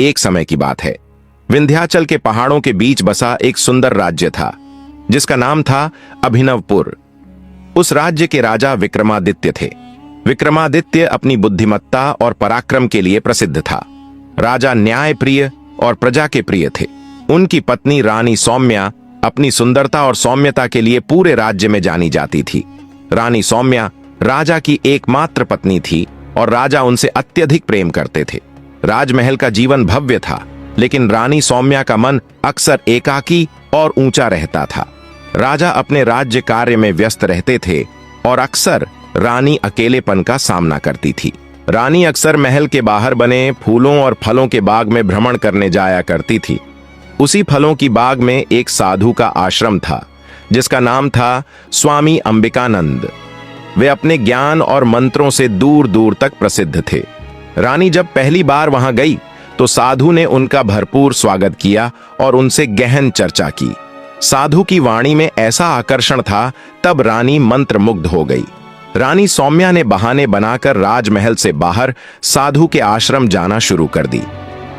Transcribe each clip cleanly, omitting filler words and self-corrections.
एक समय की बात है। विंध्याचल के पहाड़ों के बीच बसा एक सुंदर राज्य था जिसका नाम था अभिनवपुर। उस राज्य के राजा विक्रमादित्य थे। विक्रमादित्य अपनी बुद्धिमत्ता और पराक्रम के लिए प्रसिद्ध था। राजा न्याय प्रिय और प्रजा के प्रिय थे। उनकी पत्नी रानी सौम्या अपनी सुंदरता और सौम्यता के लिए पूरे राज्य में जानी जाती थी। रानी सौम्या राजा की एकमात्र पत्नी थी और राजा उनसे अत्यधिक प्रेम करते थे। राजमहल का जीवन भव्य था, लेकिन रानी सौम्या का मन अक्सर एकाकी और ऊंचा रहता था। राजा अपने राज्य कार्य में व्यस्त रहते थे और अक्सर रानी अकेलेपन का सामना करती थी। रानी अक्सर महल के बाहर बने फूलों और फलों के बाग में भ्रमण करने जाया करती थी। उसी फलों की बाग में एक साधु का आश्रम था जिसका नाम था स्वामी अंबिकानंद। वे अपने ज्ञान और मंत्रों से दूर दूर तक प्रसिद्ध थे। रानी जब पहली बार वहां गई तो साधु ने उनका भरपूर स्वागत किया और उनसे गहन चर्चा की। साधु की वाणी में ऐसा आकर्षण था, तब रानी मंत्रमुग्ध हो गई। रानी सौम्या ने बहाने बनाकर राजमहल से बाहर साधु के आश्रम जाना शुरू कर दी।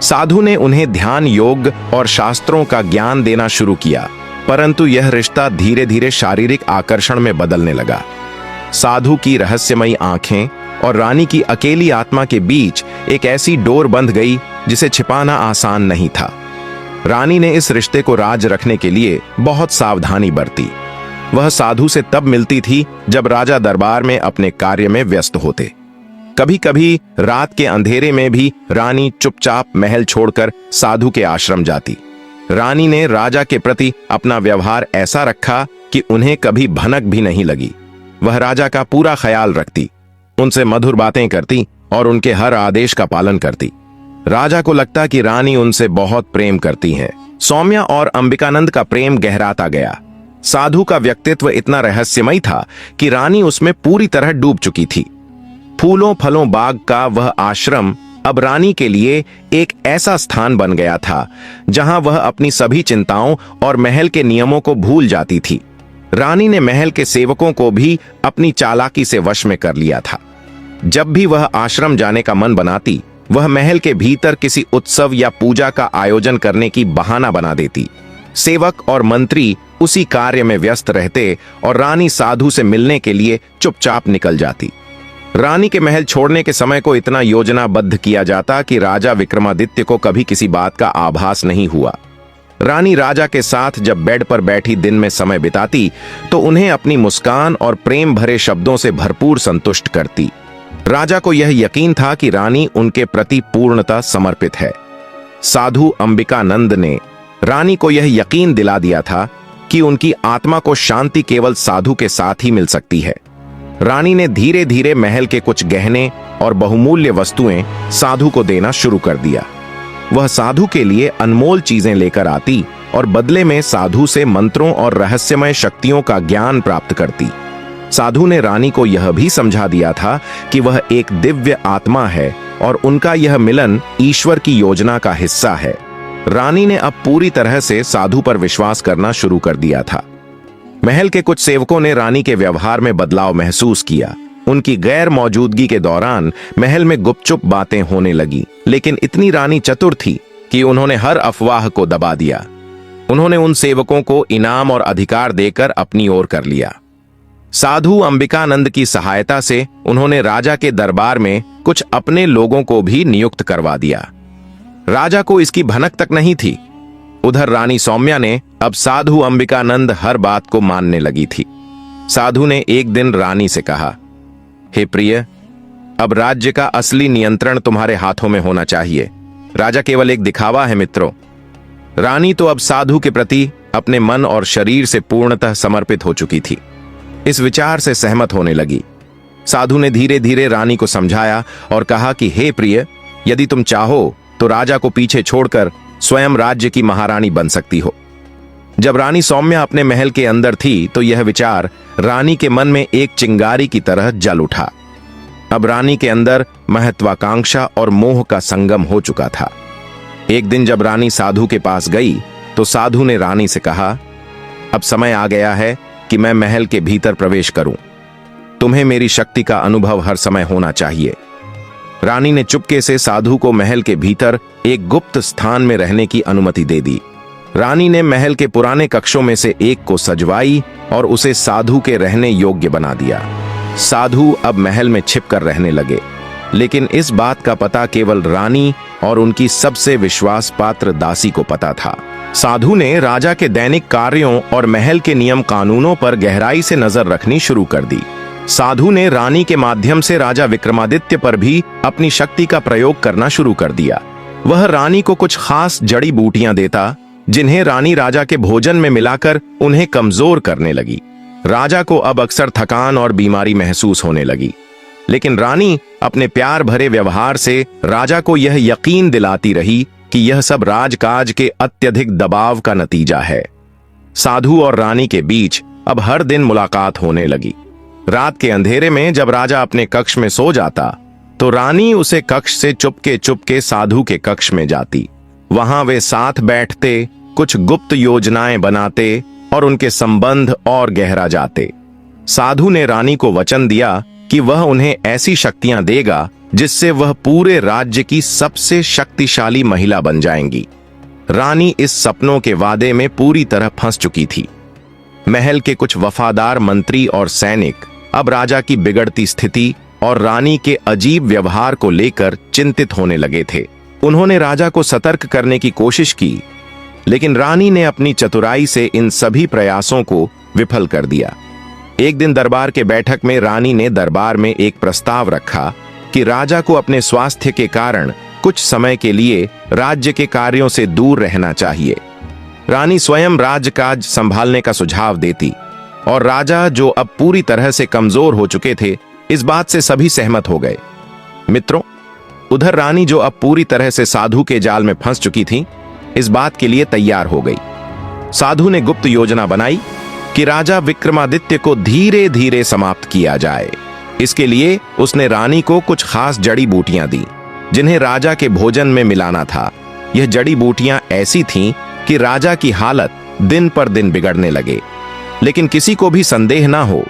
साधु ने उन्हें ध्यान, योग और शास्त्रों का ज्ञान देना शुरू किया, परंतु यह रिश्ता धीरे धीरे शारीरिक आकर्षण में बदलने लगा। साधु की रहस्यमयी आंखें और रानी की अकेली आत्मा के बीच एक ऐसी डोर बंध गई जिसे छिपाना आसान नहीं था। रानी ने इस रिश्ते को राज रखने के लिए बहुत सावधानी बरती। वह साधु से तब मिलती थी जब राजा दरबार में अपने कार्य में व्यस्त होते। कभी कभी रात के अंधेरे में भी रानी चुपचाप महल छोड़कर साधु के आश्रम जाती। रानी ने राजा के प्रति अपना व्यवहार ऐसा रखा कि उन्हें कभी भनक भी नहीं लगी। वह राजा का पूरा ख्याल रखती, उनसे मधुर बातें करती और उनके हर आदेश का पालन करती। राजा को लगता कि रानी उनसे बहुत प्रेम करती हैं। सौम्या और अंबिकानंद का प्रेम गहराता गया। साधु का व्यक्तित्व इतना रहस्यमय था कि रानी उसमें पूरी तरह डूब चुकी थी। फूलों फलों बाग का वह आश्रम अब रानी के लिए एक ऐसा स्थान बन गया था जहां वह अपनी सभी चिंताओं और महल के नियमों को भूल जाती थी। रानी ने महल के सेवकों को भी अपनी चालाकी से वश में कर लिया था। जब भी वह आश्रम जाने का मन बनाती, वह महल के भीतर किसी उत्सव या पूजा का आयोजन करने की बहाना बना देती। सेवक और मंत्री उसी कार्य में व्यस्त रहते और रानी साधु से मिलने के लिए चुपचाप निकल जाती। रानी के महल छोड़ने के समय को इतना योजनाबद्ध किया जाता कि राजा विक्रमादित्य को कभी किसी बात का आभास नहीं हुआ। रानी राजा के साथ जब बेड पर बैठी दिन में समय बिताती तो उन्हें अपनी मुस्कान और प्रेम भरे शब्दों से भरपूर संतुष्ट करती। राजा को यह यकीन था कि रानी उनके प्रति पूर्णतः समर्पित है। साधु अंबिकानंद ने रानी को यह यकीन दिला दिया था कि उनकी आत्मा को शांति केवल साधु के साथ ही मिल सकती है। रानी ने धीरे धीरे महल के कुछ गहने और बहुमूल्य वस्तुएं साधु को देना शुरू कर दिया। वह साधु के लिए अनमोल चीजें लेकर आती और बदले में साधु से मंत्रों और रहस्यमय शक्तियों का ज्ञान प्राप्त करती। साधु ने रानी को यह भी समझा दिया था कि वह एक दिव्य आत्मा है और उनका यह मिलन ईश्वर की योजना का हिस्सा है। रानी ने अब पूरी तरह से साधु पर विश्वास करना शुरू कर दिया था। महल के कुछ सेवकों ने रानी के व्यवहार में बदलाव महसूस किया। उनकी गैर मौजूदगी के दौरान महल में गुपचुप बातें होने लगी, लेकिन इतनी रानी चतुर थी कि उन्होंने हर अफवाह को दबा दिया। उन्होंने उन सेवकों को इनाम और अधिकार देकर अपनी ओर कर लिया। साधु अंबिकानंद की सहायता से उन्होंने राजा के दरबार में कुछ अपने लोगों को भी नियुक्त करवा दिया। राजा को इसकी भनक तक नहीं थी। उधर रानी सौम्या ने अब साधु अंबिकानंद हर बात को मानने लगी थी। साधु ने एक दिन रानी से कहा, हे प्रिय, अब राज्य का असली नियंत्रण तुम्हारे हाथों में होना चाहिए। राजा केवल एक दिखावा है मित्रों। रानी तो अब साधु के प्रति अपने मन और शरीर से पूर्णतः समर्पित हो चुकी थी। इस विचार से सहमत होने लगी। साधु ने धीरे धीरे रानी को समझाया और कहा कि हे प्रिय, यदि तुम चाहो तो राजा को पीछे छोड़कर स्वयं राज्य की महारानी बन सकती हो। जब रानी सौम्या अपने महल के अंदर थी तो यह विचार रानी के मन में एक चिंगारी की तरह जल उठा। अब रानी के अंदर महत्वाकांक्षा और मोह का संगम हो चुका था। एक दिन जब रानी साधु के पास गई तो साधु ने रानी से कहा, अब समय आ गया है कि मैं महल के भीतर प्रवेश करूं। तुम्हें मेरी शक्ति का अनुभव हर समय होना चाहिए। रानी ने चुपके से साधु को महल के भीतर एक गुप्त स्थान में रहने की अनुमति दे दी। रानी ने महल के पुराने कक्षों में से एक को सजवाई और उसे साधु के रहने योग्य बना दिया। साधु अब महल में छिपकर रहने लगे, लेकिन इस बात का पता केवल रानी और उनकी सबसे विश्वास पात्र दासी को पता था। साधु ने राजा के दैनिक कार्यों और महल के नियम कानूनों पर गहराई से नजर रखनी शुरू कर दी। साधु ने रानी के माध्यम से राजा विक्रमादित्य पर भी अपनी शक्ति का प्रयोग करना शुरू कर दिया। वह रानी को कुछ खास जड़ी बूटियां देता, जिन्हें रानी राजा के भोजन में मिलाकर उन्हें कमजोर करने लगी। राजा को अब अक्सर थकान और बीमारी महसूस होने लगी, लेकिन रानी अपने प्यार भरे व्यवहार से राजा को यह यकीन दिलाती रही कि यह सब राजकाज के अत्यधिक दबाव का नतीजा है। साधु और रानी के बीच अब हर दिन मुलाकात होने लगी। रात के अंधेरे में जब राजा अपने कक्ष में सो जाता, तो रानी उसे कक्ष से चुपके चुपके साधु के कक्ष में जाती। वहां वे साथ बैठते, कुछ गुप्त योजनाएं बनाते और उनके संबंध और गहरा जाते। साधु ने रानी को वचन दिया कि वह उन्हें ऐसी शक्तियां देगा जिससे वह पूरे राज्य की सबसे शक्तिशाली महिला बन जाएंगी। रानी इस सपनों के वादे में पूरी तरह फंस चुकी थी। महल के कुछ वफादार मंत्री और सैनिक अब राजा की बिगड़ती स्थिति और रानी के अजीब व्यवहार को लेकर चिंतित होने लगे थे। उन्होंने राजा को सतर्क करने की कोशिश की, लेकिन रानी ने अपनी चतुराई से इन सभी प्रयासों को विफल कर दिया। एक दिन दरबार के बैठक में रानी ने दरबार में एक प्रस्ताव रखा कि राजा को अपने स्वास्थ्य के कारण कुछ समय के लिए राज्य के कार्यों से दूर रहना चाहिए। रानी स्वयं राजकाज संभालने का सुझाव देती और राजा, जो अब पूरी तरह से कमजोर हो चुके थे, इस बात से सभी सहमत हो गए। मित्रों, उधर रानी, जो अब पूरी तरह से साधु के जाल में फंस चुकी थी, इस बात के लिए तैयार हो गई। साधु ने गुप्त योजना बनाई कि राजा विक्रमादित्य को धीरे धीरे समाप्त किया जाए। इसके लिए उसने रानी को कुछ खास जड़ी बूटियां दी, जिन्हें राजा के भोजन में मिलाना था। यह जड़ी बूटियां ऐसी थीं कि राजा की हालत दिन पर दिन बिगड़ने लगे, लेकिन किसी को भी संदेह ना हो